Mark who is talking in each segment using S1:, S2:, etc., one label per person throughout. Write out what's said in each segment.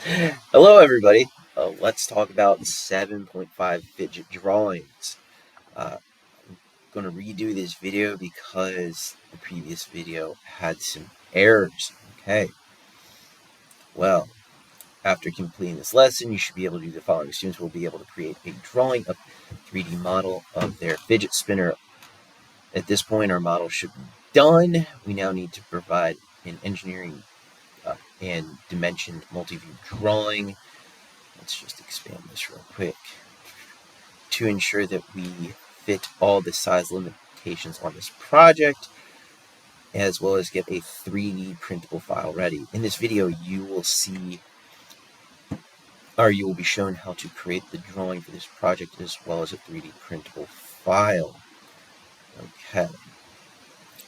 S1: Hello everybody, let's talk about 7.5 fidget drawings. I'm going to redo this video because the previous video had some errors. Okay, well, after completing this lesson, you should be able to do the following. Students will be able to create a drawing of 3D model of their fidget spinner. At this point, our model should be done. We now need to provide an engineering and dimension multi-view drawing. Let's just expand this real quick to ensure that we fit all the size limitations on this project, as well as get a 3D printable file ready. In this video, you will see, or you will be shown how to create the drawing for this project as well as a 3D printable file. Okay,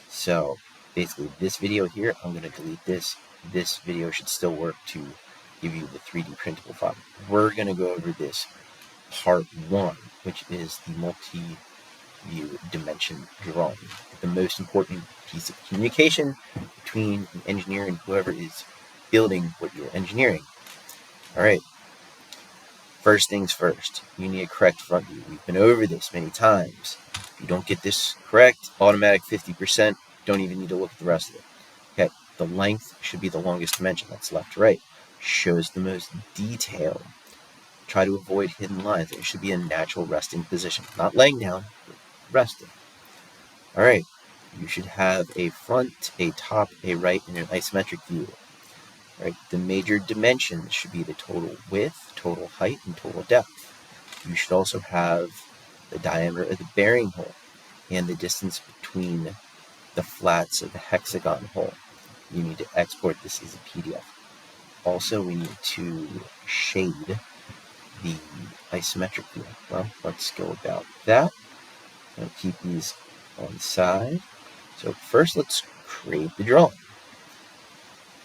S1: so basically this video here, I'm going to delete this. This video should still work to give you the 3D printable file. We're going to go over this part 1, which is the multi-view dimension drawing. The most important piece of communication between an engineer and whoever is building what you're engineering. All right, first things first, you need a correct front view. We've been over this many times. If you don't get this correct, automatic 50%, don't even need to look at the rest of it. Okay, the length should be the longest dimension. That's left to right. Shows the most detail. Try to avoid hidden lines. It should be a natural resting position. Not laying down, but resting. All right, you should have a front, a top, a right, and an isometric view. All right, the major dimensions should be the total width, total height, and total depth. You should also have the diameter of the bearing hole and the distance between the flats of the hexagon hole. You need to export this as a PDF. Also, we need to shade the isometric view. Well, let's go about that. I'll keep these on the side. So first, let's create the drawing.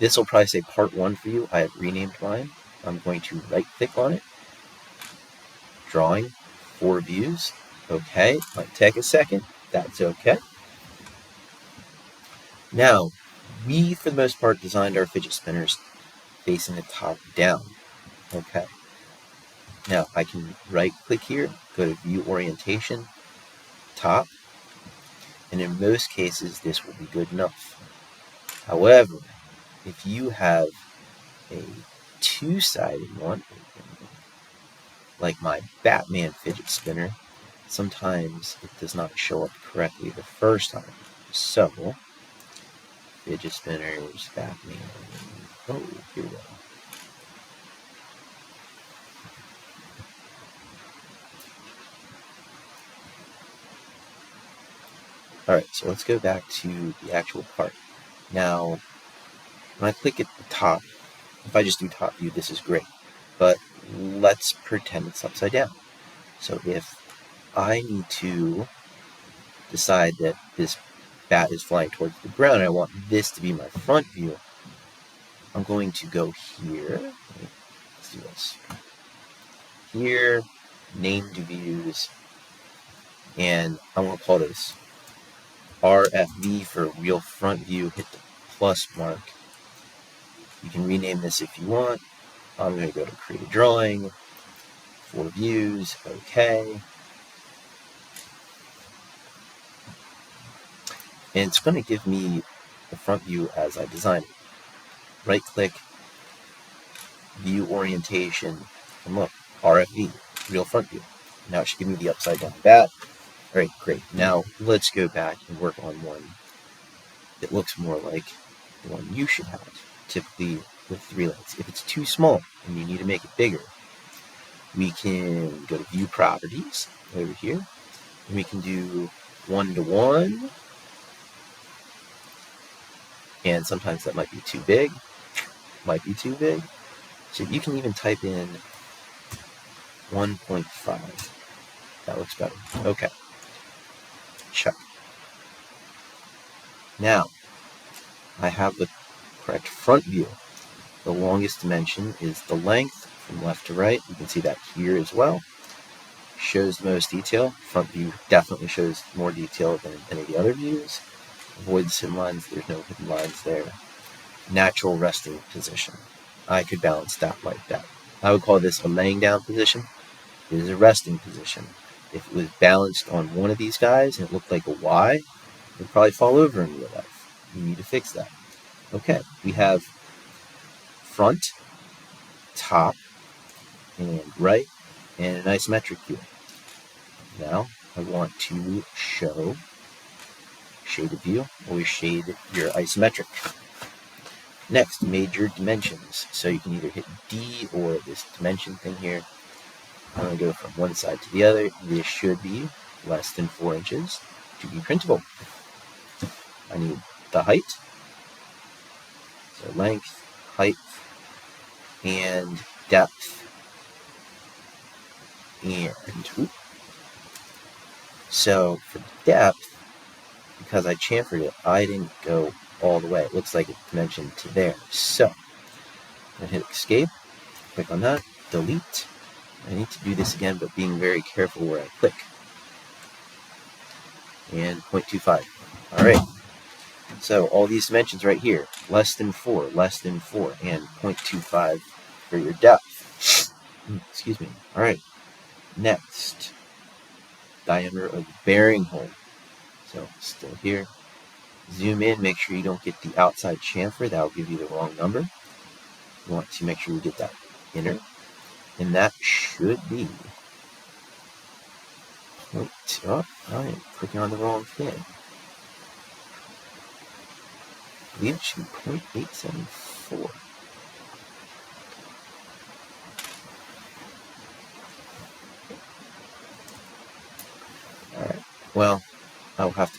S1: This will probably say part 1 for you. I have renamed mine. I'm going to right-click on it. Drawing, 4 views. Okay, might take a second. That's okay. Now, we, for the most part, designed our fidget spinners facing the top down. Okay. Now, I can right-click here, go to View Orientation, Top, and in most cases, this will be good enough. However, if you have a two-sided one, like my Batman fidget spinner, sometimes it does not show up correctly the first time. So, fidget spinners, Batman, oh, here we go. Alright, so let's go back to the actual part. Now, when I click at the top, if I just do top view, this is great. But let's pretend it's upside down. So if I need to decide that this bat is flying towards the ground and I want this to be my front view, I'm going to go here. Let's do this. Here, named views, and I'm going to call this RFV for real front view. Hit the plus mark. You can rename this if you want. I'm going to go to create a drawing, 4 views, okay. And it's going to give me the front view as I designed it. Right click, view orientation, and look, RFV, real front view. Now it should give me the upside down bat. All right, great. Now let's go back and work on one that looks more like the one you should have, typically with 3 legs. If it's too small and you need to make it bigger, we can go to view properties over here, and we can do 1:1, and sometimes that might be too big, So you can even type in 1.5. That looks better. Okay. Check. Now, I have the correct front view. The longest dimension is the length from left to right. You can see that here as well. Shows the most detail. Front view definitely shows more detail than any of the other views. Avoid the hidden lines. There's no hidden lines there. Natural resting position. I could balance that like that. I would call this a laying down position. It is a resting position. If it was balanced on one of these guys and it looked like a Y, it would probably fall over in real life. You need to fix that. Okay, we have front, top, and right, and an isometric view. Now, I want to show shaded view. Always shade your isometric. Next, major dimensions. So you can either hit D or this dimension thing here. I'm going to go from one side to the other. This should be less than 4 inches to be printable. I need the height. So length, height, and depth. And so for depth, because I chamfered it, I didn't go all the way. It looks like it's dimensioned to there. So I'm going to hit escape, click on that, delete. I need to do this again, but being very careful where I click. And 0.25. All right. So all these dimensions right here, less than 4, and 0.25 for your depth. Excuse me. All right. Next, diameter of the bearing hole. So still here. Zoom in, make sure you don't get the outside chamfer. That will give you the wrong number. You want to make sure you get that inner. And that should be I am clicking on the wrong thing. I believe it should be 0.874. Alright, well, I'll have to,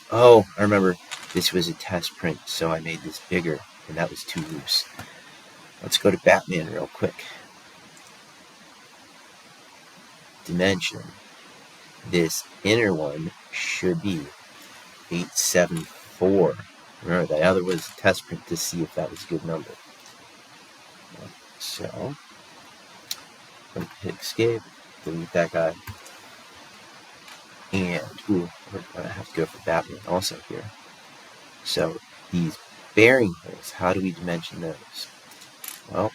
S1: I remember this was a test print, so I made this bigger, and that was too loose. Let's go to Batman real quick. Dimension. This inner one should be 874. Remember, the other was a test print to see if that was a good number. So, I'm going to hit escape, delete that guy. And, we're going to have to go for Batman also here. So, these bearing holes, how do we dimension those? Well,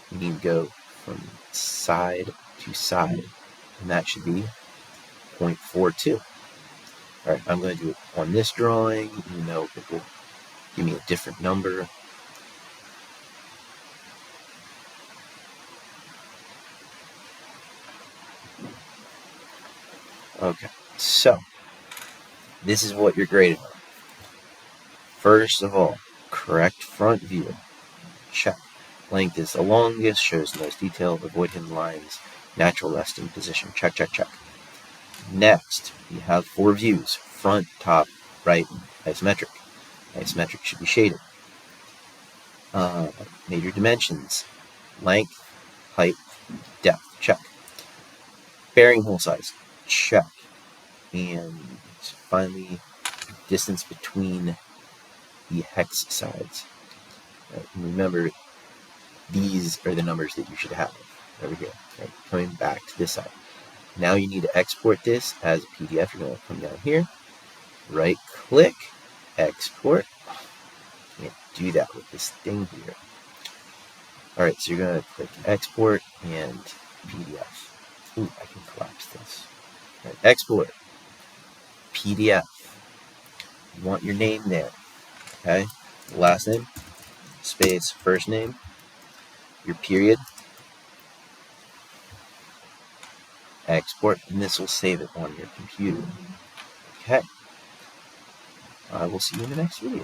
S1: we need to go from side to side, and that should be 0.42. Alright, I'm going to do it on this drawing, even though it will give me a different number. Okay, so this is what you're graded on. First of all, correct front view. Check. Length is the longest, shows the most detail, avoid hidden lines, natural resting position. Check, check, check. Next, we have 4 views. Front, top, right, isometric. Isometric should be shaded. Major dimensions. Length, height, depth. Check. Bearing hole size. Check. And finally, distance between the hex sides. And remember, these are the numbers that you should have over here. Right? Coming back to this side. Now you need to export this as a PDF. You're going to come down here, right click, export. Can't do that with this thing here. Alright, so you're going to click export and PDF. Ooh, I can collapse this. Right, export, PDF. You want your name there. Okay, last name, space, first name, your period, export, and this will save it on your computer. Okay, I will see you in the next video.